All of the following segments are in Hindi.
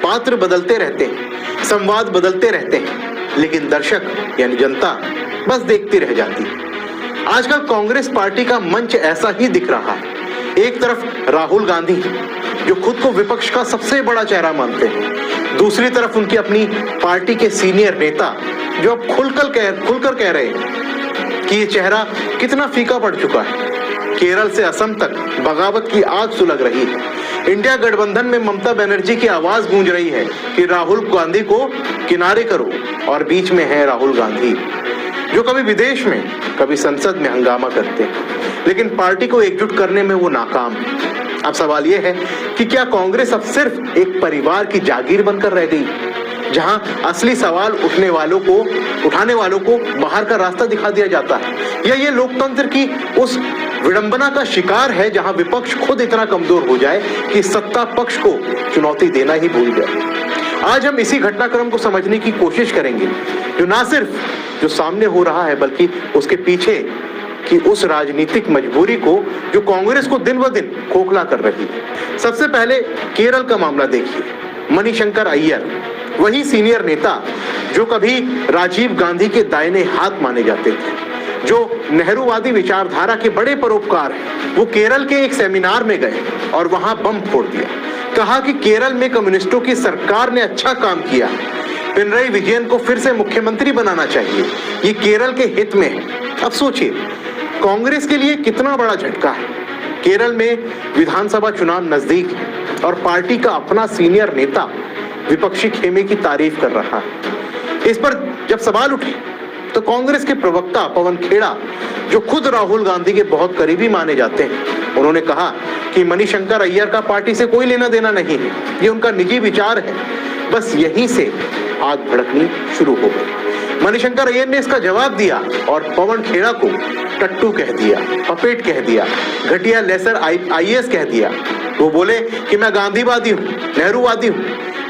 पात्र बदलते रहते हैं, संवाद बदलते रहते हैं, लेकिन दर्शक यानी जनता बस देखती रह जाती है। आजकल कांग्रेस पार्टी का मंच ऐसा ही दिख रहा है। एक तरफ राहुल गांधी जो खुद को विपक्ष का सबसे बड़ा चेहरा मानते हैं, दूसरी तरफ उनकी अपनी पार्टी के सीनियर नेता जो अब खुलकर कह रहे हैं कि ये चेहरा कितना फीका पड़ चुका है। केरल से असम तक बगावत की आग सुलग रही है। इंडिया गठबंधन में ममता बनर्जी की आवाज गूंज रही है कि राहुल गांधी को किनारे करो, और बीच में है राहुल गांधी जो कभी विदेश में कभी संसद में हंगामा करते हैं, लेकिन पार्टी को एकजुट करने में वो नाकाम है। अब सवाल ये है कि क्या कांग्रेस अब सिर्फ एक परिवार की जागीर बनकर रह गई, जहां असली सवाल उठाने वालों को बाहर का रास्ता दिखा दिया जाता है, या ये लोकतंत्र की उस विडंबना का शिकार है जहां विपक्ष खुद इतना कमजोर हो जाए कि सत्ता पक्ष को चुनौती देना ही भूल जाए। आज हम इसी घटनाक्रम को समझने की कोशिश करेंगे, जो ना सिर्फ जो सामने हो रहा है बल्कि उसके पीछे की उस राजनीतिक मजबूरी को जो कांग्रेस को दिन ब दिन खोखला कर रही है। सबसे पहले केरल का मामला देखिए। मणिशंकर अय्यर, वही सीनियर नेता जो कभी राजीव गांधी के दाहिने हाथ माने जाते थे, जो नेहरूवादी विचारधारा के बड़े परोपकार हैं, वो केरल के एक सेमिनार में गए और वहां बम फोड़ दिया। कहा कि केरल में कम्युनिस्टों की सरकार ने अच्छा काम किया, पिनराई विजयन को फिर से मुख्यमंत्री बनाना चाहिए, ये केरल के हित में है। अब सोचिए कांग्रेस के लिए कितना बड़ा झटका है। केरल में विधानसभा चुनाव नजदीक है और पार्टी का अपना सीनियर नेता विपक्षी खेमे की तारीफ कर रहा है। इस पर जब सवाल उठे तो कांग्रेस के प्रवक्ता पवन खेड़ा, जो खुद राहुल गांधी के बहुत करीबी माने जाते हैं, उन्होंने कहा कि मणिशंकर अय्यर का पार्टी से कोई लेना देना नहीं है, ये उनका निजी विचार है। बस यहीं से आग भड़कनी शुरू हो गई। मणिशंकर अय्यर ने इसका जवाब दिया और पवन खेड़ा को टट्टू कह दिया, पपेट कह दिया, घटिया लेसर आईएएस कह दिया। वो बोले कि मैं गांधीवादी हूँ, नेहरूवादी हूँ,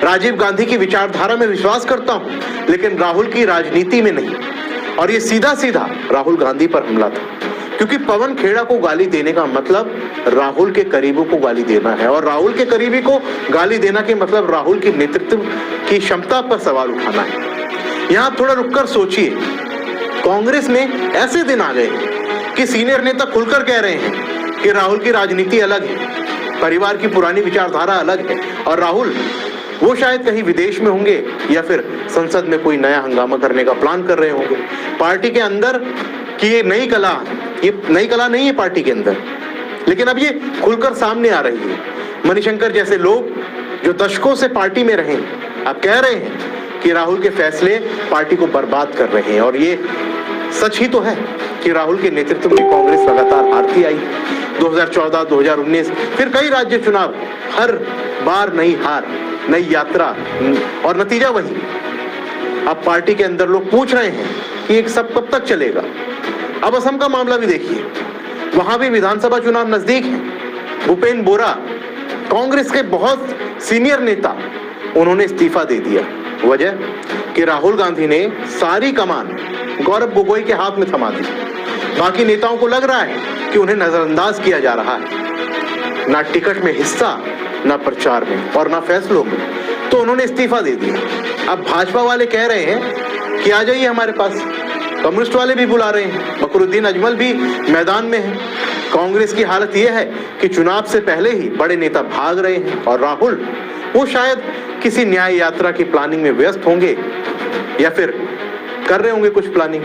राजीव गांधी की विचारधारा में विश्वास करता हूँ, लेकिन राहुल की राजनीति में नहीं। और ये सीधा सीधा राहुल गांधी पर हमला था, क्योंकि पवन खेड़ा को गाली देने का मतलब राहुल के करीबों को गाली देना है, और राहुल के करीबी को गाली देना के मतलब राहुल की नेतृत्व की क्षमता पर सवाल उठाना है। यहाँ थोड़ा रुककर सोचिए, कांग्रेस में ऐसे दिन आ गए कि सीनियर नेता खुलकर कह रहे हैं कि राहुल की राजनीति अलग है, परिवार की पुरानी विचारधारा अलग है, और राहुल वो शायद कहीं विदेश में होंगे या फिर संसद में कोई नया हंगामा करने का प्लान कर रहे होंगे। पार्टी के अंदर की ये नई कला नहीं है पार्टी के अंदर, लेकिन अब ये खुलकर सामने आ रही है। मणिशंकर जैसे लोग जो दशकों से पार्टी में रहे अब कह रहे हैं कि राहुल के फैसले पार्टी को बर्बाद कर रहे हैं, और ये सच ही तो है कि राहुल के नेतृत्व में कांग्रेस लगातार हारती आई। 2014, 2019, फिर कई राज्य चुनाव, हर बार नई हार, नई यात्रा, और नतीजा वही। अब पार्टी के अंदर लोग पूछ रहे हैं कि एक सब कब तक चलेगा। अब असम का मामला भी देखिए, वहां भी विधानसभा चुनाव नजदीक है। भूपेन बोरा, कांग्रेस के बहुत सीनियर नेता, उन्होंने इस्तीफा दे दिया। वजह कि राहुल गांधी ने सारी कमान गौरव गोगोई के हाथ में थमा दी। बाकी नेताओं को लग रहा है कि उन्हें नजरअंदाज किया जा रहा है, ना टिकट में हिस्सा, ना प्रचार में और ना फैसलों में, तो उन्होंने इस्तीफा दे दिया। अब भाजपा वाले कह रहे हैं कि आ जाइए हमारे पास, कम्युनिस्ट वाले भी बुला रहे हैं, बकरुद्दीन अजमल भी मैदान में है। कांग्रेस की हालत यह है कि चुनाव से पहले ही बड़े नेता भाग रहे हैं, और राहुल वो शायद किसी न्याय यात्रा की प्लानिंग में व्यस्त होंगे या फिर कर रहे होंगे कुछ प्लानिंग।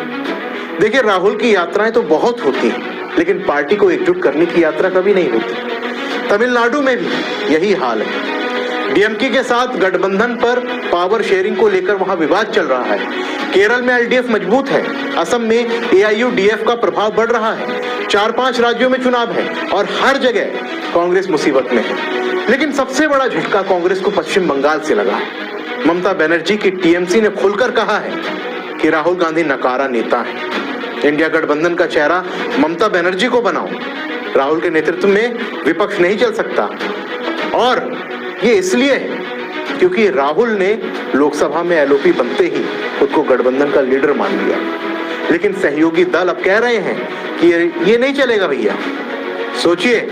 देखिए, राहुल की यात्राएं तो बहुत होती हैं, लेकिन पार्टी को एकजुट करने की यात्रा कभी नहीं होती। तमिलनाडु में भी यही हाल है। डीएमके के साथ गठबंधन पर पावर शेयरिंग को लेकर वहां विवाद चल रहा है। केरल में एलडीएफ मजबूत है, असम में एआईयूडीएफ का प्रभाव बढ़ रहा है, 4-5 राज्यों में चुनाव है और हर जगह कांग्रेस मुसीबत में है। लेकिन सबसे बड़ा झटका कांग्रेस को पश्चिम बंगाल से लगा। ममता बनर्जी की टीएमसी ने खुलकर कहा है कि राहुल गांधी नकारा नेता है। इंडिया गठबंधन का चेहरा ममता बनर्जी को बनाओ, राहुल के नेतृत्व में विपक्ष नहीं चल सकता। और ये इसलिए है क्योंकि राहुल ने लोकसभा में एलओपी बनते ही खुद को गठबंधन का लीडर मान लिया। लेकिन सहयोगी दल अब कह रहे हैं कि ये नहीं चलेगा भैया। सोचिए,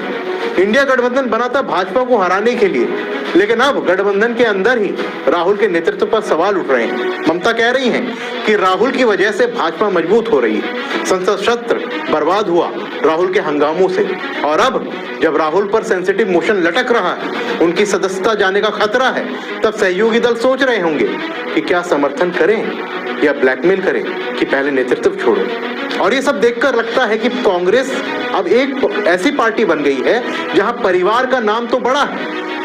इंडिया गठबंधन बना था भाजपा को हराने के लिए, लेकिन अब गठबंधन के अंदर ही राहुल के नेतृत्व पर सवाल उठ रहे हैं। ममता कह रही हैं कि राहुल की वजह से भाजपा मजबूत हो रही है। संसद सत्र बर्बाद हुआ राहुल के हंगामों से, और अब जब राहुल पर सेंसिटिव मोशन लटक रहा है, उनकी सदस्यता जाने का खतरा है, तब सहयोगी दल सोच रहे होंगे कि क्या समर्थन करें या ब्लैकमेल करें कि पहले नेतृत्व छोड़ो। और ये सब देखकर लगता है कि कांग्रेस अब एक ऐसी पार्टी बन गई है जहां परिवार का नाम तो बड़ा है,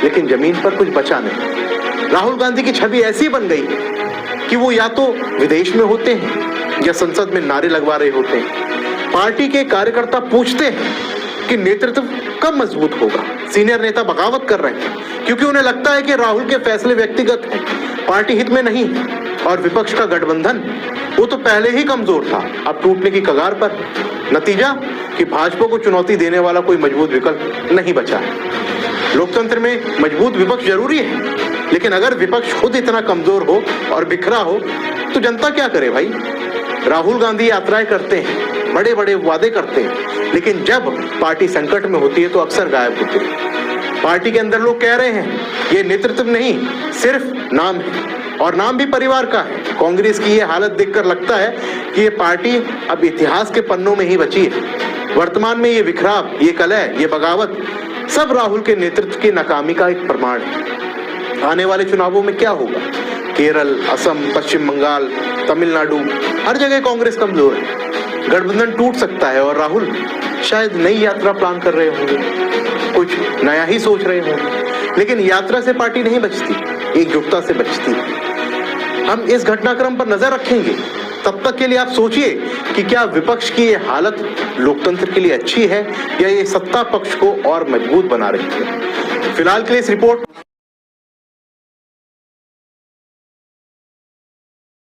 लेकिन जमीन पर कुछ बचा नहीं। राहुल गांधी की छवि ऐसी बन गई है कि वो या तो विदेश में होते हैं या संसद में नारे लगवा रहे होते हैं। पार्टी के कार्यकर्ता पूछते हैं कि नेतृत्व कब मजबूत होगा। सीनियर नेता बगावत कर रहे हैं क्योंकि उन्हें लगता है कि राहुल के फैसले व्यक्तिगत हैं, पार्टी हित में नहीं। और विपक्ष का गठबंधन वो तो पहले ही कमजोर था, अब टूटने की कगार पर। नतीजा कि भाजपा को चुनौती देने वाला कोई मजबूत विकल्प नहीं बचा है। लोकतंत्र में मजबूत विपक्ष जरूरी है, लेकिन अगर विपक्ष खुद इतना कमजोर हो और बिखरा हो तो जनता क्या करे भाई। राहुल गांधी यात्राएं करते हैं, बड़े बड़े वादे करते हैं, लेकिन जब पार्टी संकट में होती है तो अक्सर गायब होते हैं। पार्टी के अंदर लोग कह रहे हैं ये नेतृत्व नहीं, सिर्फ नाम है, और नाम भी परिवार का है। कांग्रेस की ये हालत देखकर लगता है कि ये पार्टी अब इतिहास के पन्नों में ही बची है। वर्तमान में ये विखराव, ये कलह, ये बगावत सब राहुल के नेतृत्व की नाकामी का एक प्रमाण है। आने वाले चुनावों में क्या होगा? केरल, असम, पश्चिम बंगाल, तमिलनाडु, हर जगह कांग्रेस कमजोर है। गठबंधन टूट सकता है और राहुल शायद नई यात्रा प्लान कर रहे होंगे, कुछ नया ही सोच रहे होंगे। लेकिन यात्रा से पार्टी नहीं बचती, एकजुटता से बचती है। हम इस घटनाक्रम पर नजर रखेंगे। तब तक के लिए आप सोचिए कि क्या विपक्ष की ये हालत लोकतंत्र के लिए अच्छी है या ये सत्ता पक्ष को और मजबूत बना रही है। फिलहाल के लिए इस रिपोर्ट